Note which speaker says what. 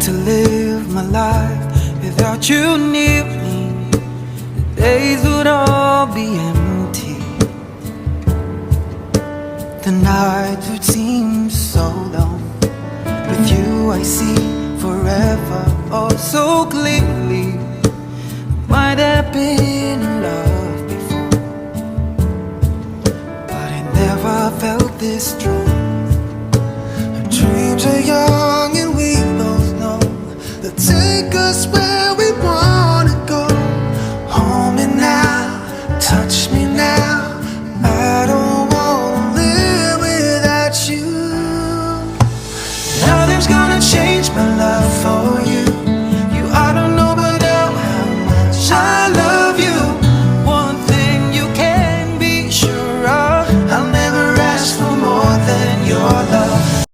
Speaker 1: to live my life without you near me. The days would all be empty. The nights would seem so long. With you I see forever, oh so clearly. Might have been in love before, but I never felt this strong.
Speaker 2: Our dreams are young and we both know they'll take us where we wanna go. Hold me now, touch me now, I don't wanna live without you.
Speaker 1: Nothing's gonna